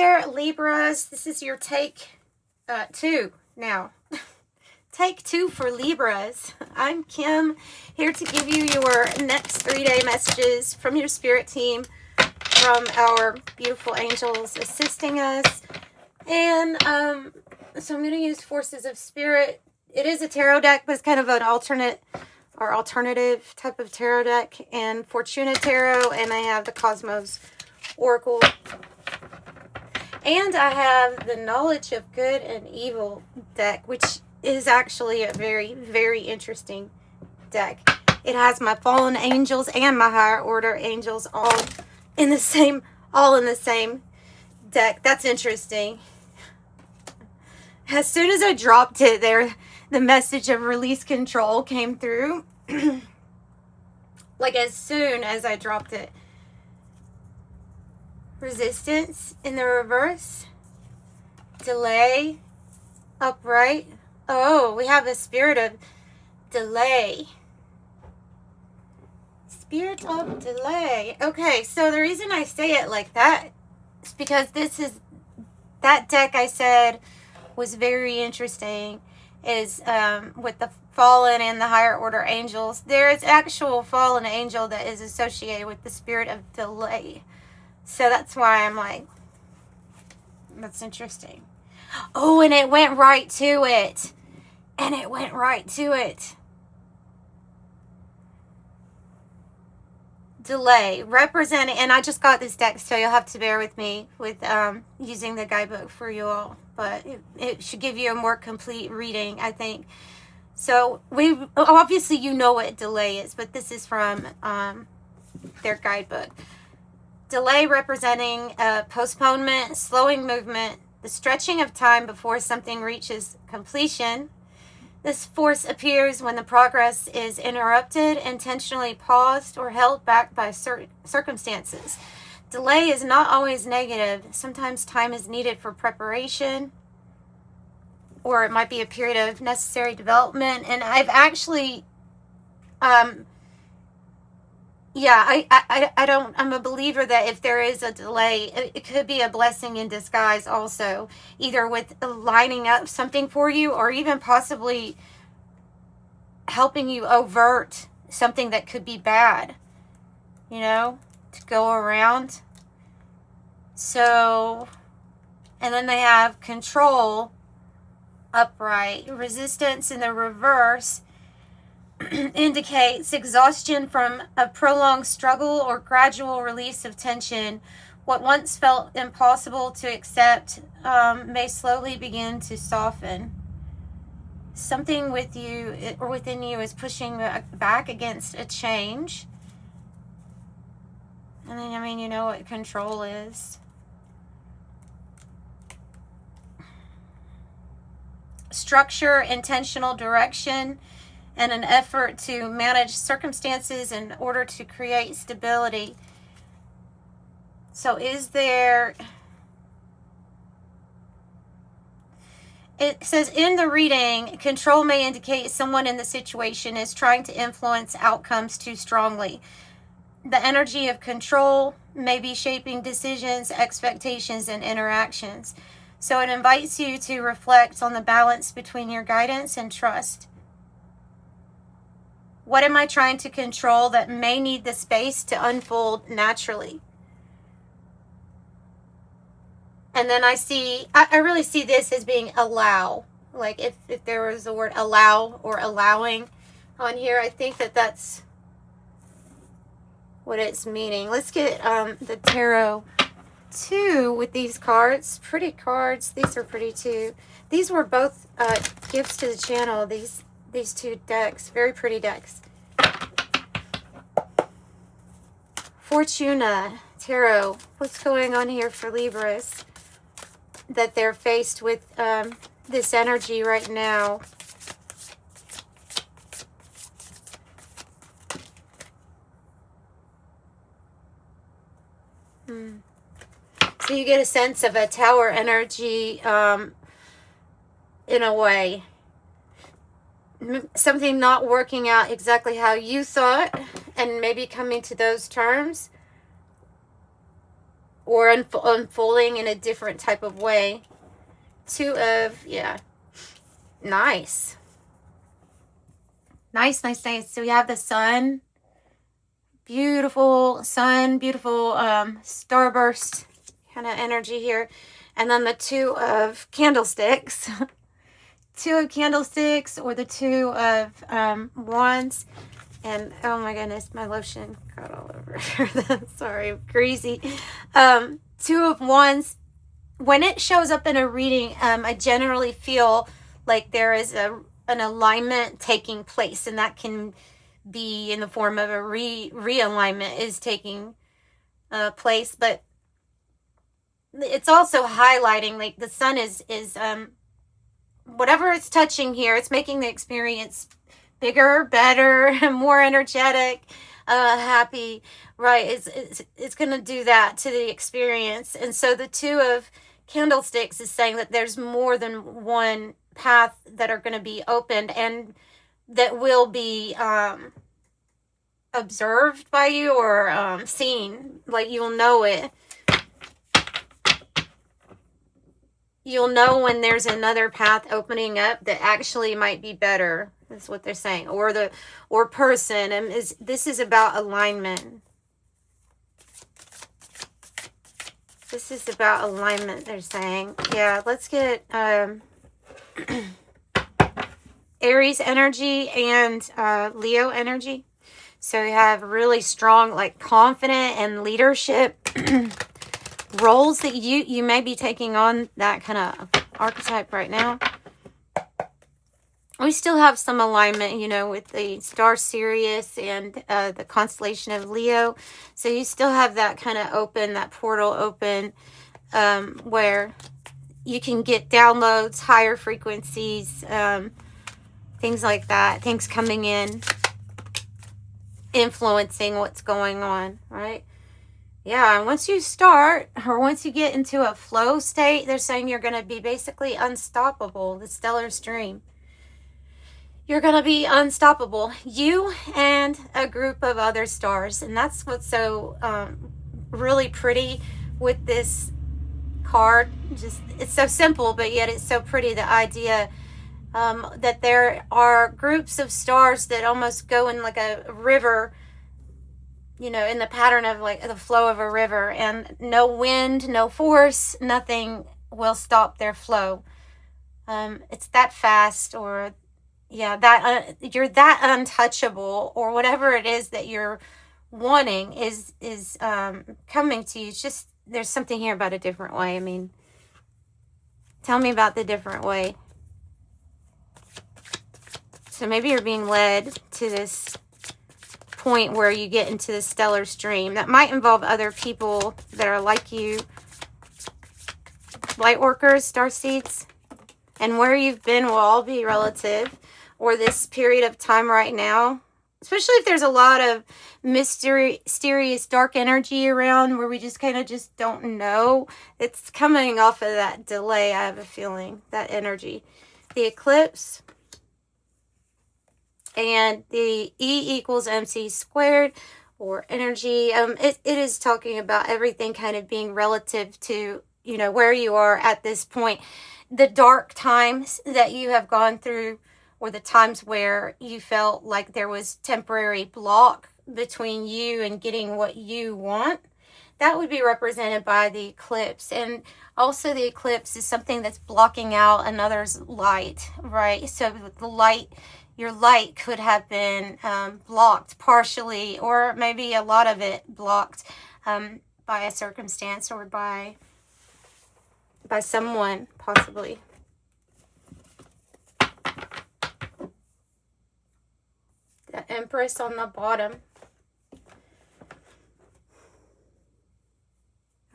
there, Libras. This is your take 2 now. Take 2 for Libras. I'm Kim, here to give you your next 3-day messages from your spirit team, from our beautiful angels assisting us. And so I'm going to use Forces of Spirit. It is a tarot deck, but it's kind of an alternate or alternative type of tarot deck, and Fortuna tarot, and I have the Cosmos Oracle. And I have the Knowledge of Good and Evil deck, which is actually a very, very interesting deck. It has my fallen angels and my higher order angels all in the same deck. That's interesting. As soon as I dropped it there, the message of release control came through. Like as soon as I dropped it. Resistance in the reverse. Delay. Upright. Oh, we have a spirit of delay. Spirit of delay. Okay, so the reason I say it like that is because this is, that deck I said was very interesting, is with the fallen and the higher order angels. There is actual fallen angel that is associated with the spirit of delay. So that's why I'm like, that's interesting. Oh, and it went right to it. And it went right to it. Delay, representing, and I just got this deck, so you'll have to bear with me with using the guidebook for you all. But it should give you a more complete reading, I think. So we obviously, you know what delay is, but this is from their guidebook. Delay representing postponement, slowing movement, the stretching of time before something reaches completion. This force appears when the progress is interrupted, intentionally paused, or held back by circumstances. Delay is not always negative. Sometimes time is needed for preparation, or it might be a period of necessary development. And I've actually, I'm a believer that if there is a delay, it could be a blessing in disguise also, either with lining up something for you, or even possibly helping you avert something that could be bad, you know, to go around. So, and then they have control, upright. Resistance in the reverse indicates exhaustion from a prolonged struggle or gradual release of tension. What once felt impossible to accept may slowly begin to soften. Something with you or within you is pushing back against a change. And then, I mean, you know what control is. Structure, intentional direction, and an effort to manage circumstances in order to create stability. So is there... It says in the reading, control may indicate someone in the situation is trying to influence outcomes too strongly. The energy of control may be shaping decisions, expectations, and interactions. So it invites you to reflect on the balance between your guidance and trust. What am I trying to control that may need the space to unfold naturally? And then I really see this as being allow. Like if there was the word allow or allowing on here, I think that that's what it's meaning. Let's get the tarot 2 with these cards. Pretty cards. These are pretty too. These were both gifts to the channel. These 2 decks. Very pretty decks. Fortuna tarot. What's going on here for Libras? That they're faced with this energy right now. So you get a sense of a tower energy in a way. Something not working out exactly how you thought, and maybe coming to those terms. or unfolding in a different type of way. Two of, yeah, nice. Nice. So we have the sun, beautiful sun, beautiful starburst kind of energy here. And then the two of candlesticks. Two of candlesticks, or the two of wands. And oh my goodness, my lotion got all over here. Sorry, I'm crazy. Two of wands. When it shows up in a reading, I generally feel like there is an alignment taking place, and that can be in the form of a realignment is taking place. But it's also highlighting, like, the sun is whatever it's touching here, it's making the experience bigger, better, more energetic, happy, right? It's going to do that to the experience. And so the two of candlesticks is saying that there's more than one path that are going to be opened, and that will be observed by you, or seen. Like, you'll know it. You'll know when there's another path opening up that actually might be better. That's what they're saying. Or person. And this is about alignment. This is about alignment, they're saying. Yeah, let's get Aries energy and Leo energy. So you have really strong, like, confident and leadership roles that you may be taking on, that kind of archetype right now. We still have some alignment, you know, with the star Sirius and the constellation of Leo. So you still have that kind of open, that portal open, where you can get downloads, higher frequencies, things like that, things coming in, influencing what's going on, right? Yeah, and once you start, or once you get into a flow state, they're saying you're going to be basically unstoppable, the stellar stream. You're going to be unstoppable. You and a group of other stars. And that's what's so really pretty with this card. Just, it's so simple, but yet it's so pretty. The idea that there are groups of stars that almost go in like a river, you know, in the pattern of like the flow of a river, and no wind, no force, nothing will stop their flow. It's that fast, or yeah, that you're that untouchable, or whatever it is that you're wanting is coming to you. It's just, there's something here about a different way. I mean, tell me about the different way. So maybe you're being led to this point where you get into the stellar stream. That might involve other people that are like you, light workers, starseeds, and where you've been will all be relative, or this period of time right now, especially if there's a lot of mysterious dark energy around where we just kind of just don't know. It's coming off of that delay, I have a feeling, that energy. The eclipse and the E equals MC squared, or energy. It is talking about everything kind of being relative to, you know, where you are at this point. The dark times that you have gone through, or the times where you felt like there was temporary block between you and getting what you want, that would be represented by the eclipse. And also the eclipse is something that's blocking out another's light, right? So the light, your light could have been blocked partially, or maybe a lot of it blocked by a circumstance, or by someone, possibly. The Empress on the bottom.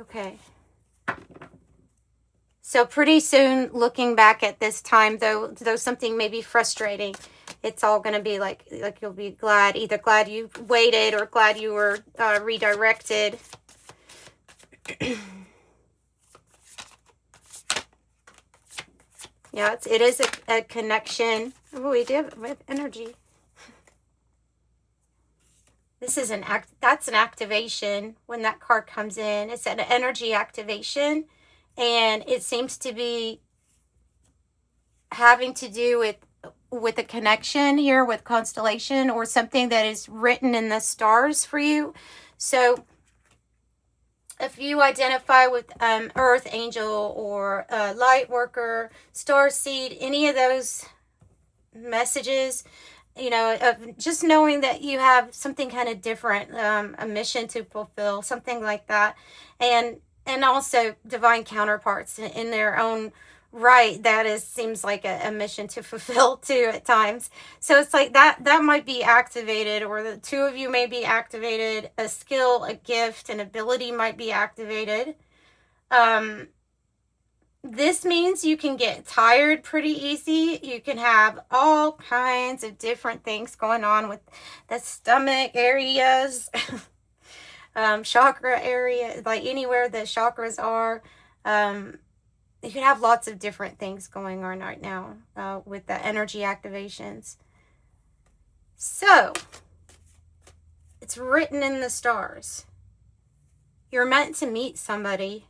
Okay. So pretty soon, looking back at this time, though something may be frustrating, it's all going to be like you'll be glad, either glad you waited or glad you were redirected. Yeah, it is a connection. Oh, we have energy. This is that's an activation when that card comes in. It's an energy activation, and it seems to be having to do with a connection here with constellation or something that is written in the stars for you. So if you identify with Earth Angel or Light Worker, Star Seed, any of those messages, you know, of just knowing that you have something kind of different, a mission to fulfill, something like that, and also divine counterparts in their own right, that seems like a mission to fulfill too at times. So it's like that might be activated, or the two of you may be activated. A skill, a gift, an ability might be activated. This means you can get tired pretty easy. You can have all kinds of different things going on with the stomach areas, chakra area, like anywhere the chakras are. You can have lots of different things going on right now with the energy activations. So, it's written in the stars. You're meant to meet somebody.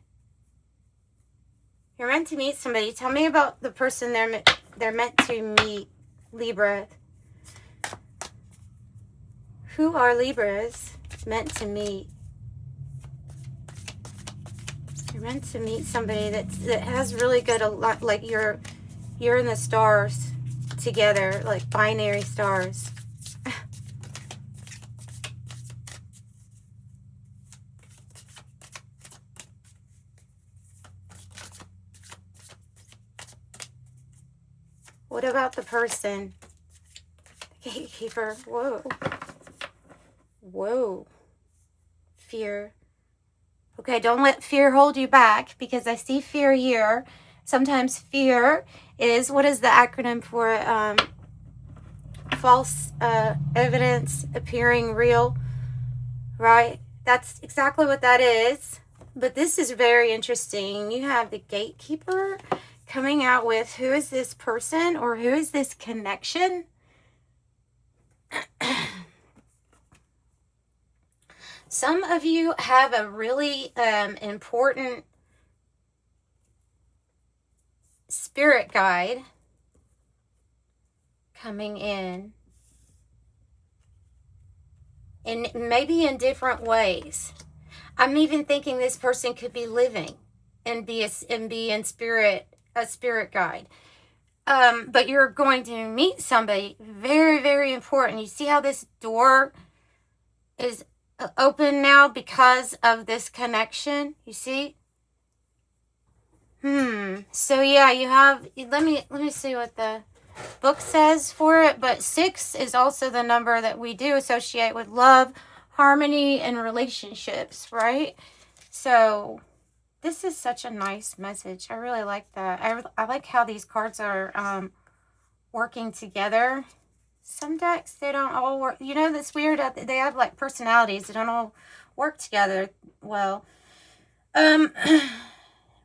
You're meant to meet somebody. Tell me about the person they're meant to meet, Libra. Who are Libras meant to meet? You're meant to meet somebody that has really good, like you're in the stars together, like binary stars. What about the person? The gatekeeper. Whoa. Whoa. Fear. Okay, don't let fear hold you back, because I see fear here. Sometimes fear is, what is the acronym for false evidence appearing real, right? That's exactly what that is. But this is very interesting. You have the gatekeeper coming out with, who is this person, or who is this connection? Some of you have a really important spirit guide coming in maybe in different ways. I'm even thinking this person could be living and be in spirit, a spirit guide. But you're going to meet somebody very, very important. You see how this door is open now because of this connection? You see? So yeah, you have, let me see what the book says for it, but 6 is also the number that we do associate with love, harmony, and relationships, right? So this is such a nice message. I really like that. I like how these cards are working together. Some decks, they don't all work. You know, that's weird. They have like personalities. They don't all work together well.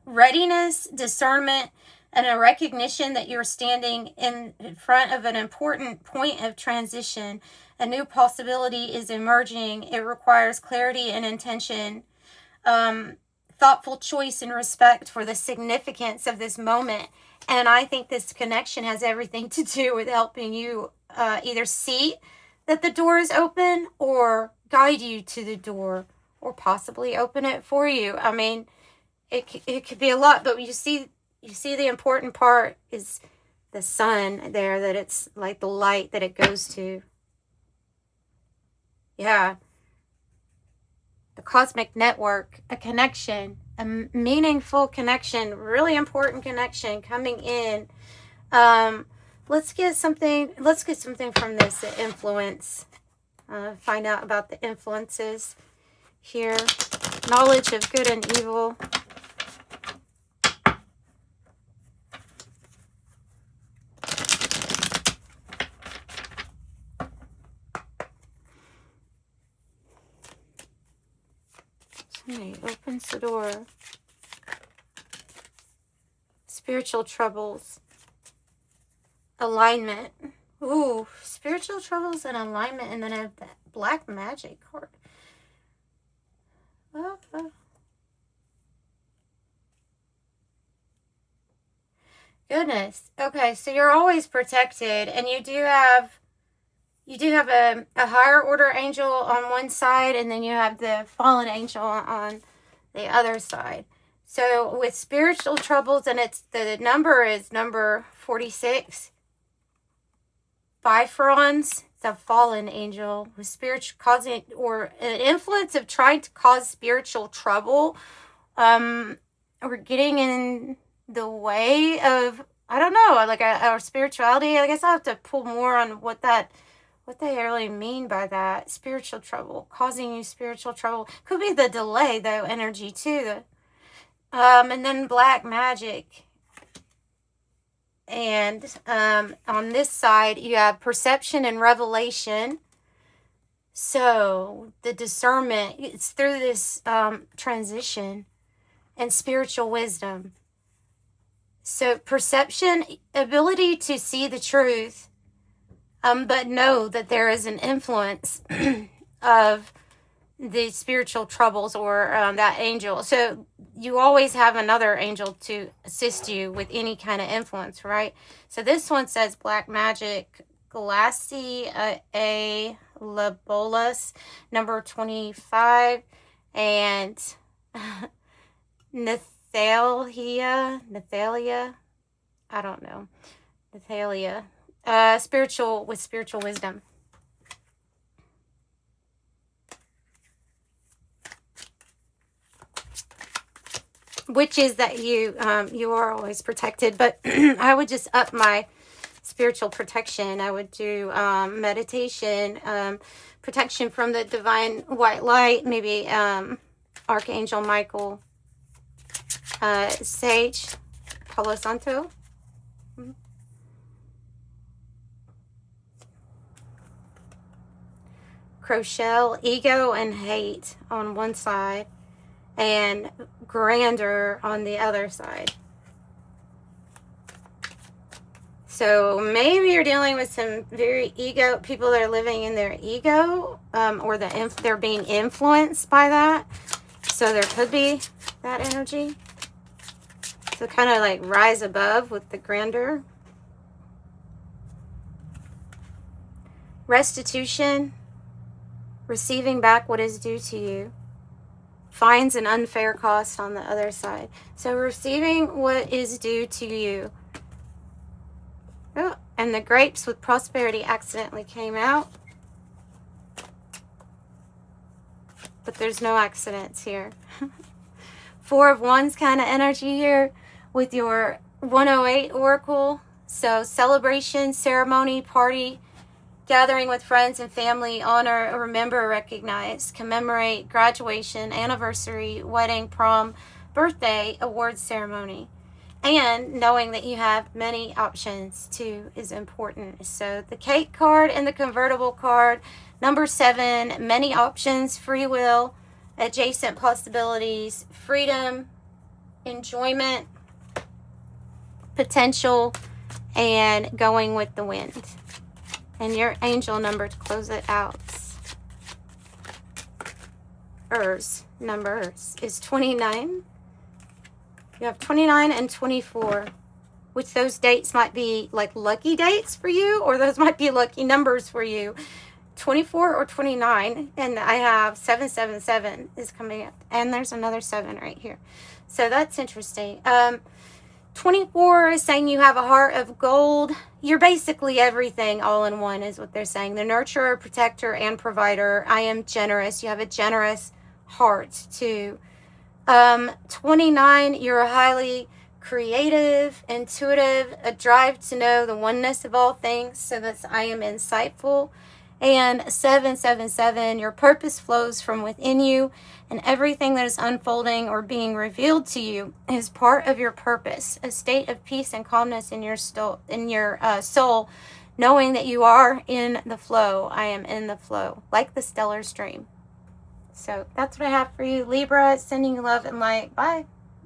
Readiness, discernment, and a recognition that you're standing in front of an important point of transition. A new possibility is emerging. It requires clarity and intention, thoughtful choice and respect for the significance of this moment. And I think this connection has everything to do with helping you either see that the door is open, or guide you to the door, or possibly open it for you. I mean, it could be a lot, but you see the important part is the sun there, that it's like the light that it goes to. Yeah. The cosmic network, a connection, a meaningful connection, really important connection coming in. Let's get something from this influence. Find out about the influences here. Knowledge of good and evil. Somebody opens the door. Spiritual troubles. Alignment. Ooh, spiritual troubles and alignment, and then I have the black magic card. Goodness. Okay, so you're always protected, and you do have a higher order angel on one side, and then you have the fallen angel on the other side. So with spiritual troubles, and the number is number 46. Bifrons, it's a fallen angel with spiritual causing or an influence of trying to cause spiritual trouble, or getting in the way of, I don't know, like our spirituality. I guess I'll have to pull more on what they really mean by that. Spiritual trouble, causing you spiritual trouble. Could be the delay, though, energy, too. And then black magic. And on this side, you have perception and revelation. So the discernment, it's through this transition, and spiritual wisdom. So perception, ability to see the truth, but know that there is an influence of the spiritual troubles or that angel. So you always have another angel to assist you with any kind of influence, right? So this one says black magic, glassy, a labolas, number 25, and Nathalia, I don't know, Nathalia, spiritual wisdom. Which is that you are always protected, but I would just up my spiritual protection. I would do meditation, protection from the divine white light, maybe Archangel Michael, Sage, Palo Santo. Crochet, ego and hate on one side, and grandeur on the other side. So maybe you're dealing with some very ego, people that are living in their ego, or they're being influenced by that. So there could be that energy. So kind of like rise above with the grandeur. Restitution, receiving back what is due to you. Finds an unfair cost on the other side. So receiving what is due to you. Oh, and the grapes with prosperity accidentally came out. But there's no accidents here. 4 of Wands kind of energy here with your 108 oracle. So celebration, ceremony, party, gathering with friends and family, honor, remember, recognize, commemorate, graduation, anniversary, wedding, prom, birthday, award ceremony. And knowing that you have many options too is important. So the cake card and the convertible card, number 7, many options, free will, adjacent possibilities, freedom, enjoyment, potential, and going with the wind. And your angel number to close it out, numbers is 29. You have 29 and 24, which those dates might be like lucky dates for you, or those might be lucky numbers for you. 24 or 29, and I have 777 is coming up, and there's another 7 right here. So that's interesting. 24 is saying you have a heart of gold. You're basically everything all in one is what they're saying. The nurturer, protector, and provider. I am generous. You have a generous heart too. 29, you're highly creative, intuitive, a drive to know the oneness of all things. So that's I am insightful. And 777, your purpose flows from within you, and everything that is unfolding or being revealed to you is part of your purpose, a state of peace and calmness in your soul, knowing that you are in the flow. I am in the flow, like the stellar stream. So that's what I have for you, Libra. Sending you love and light. Bye.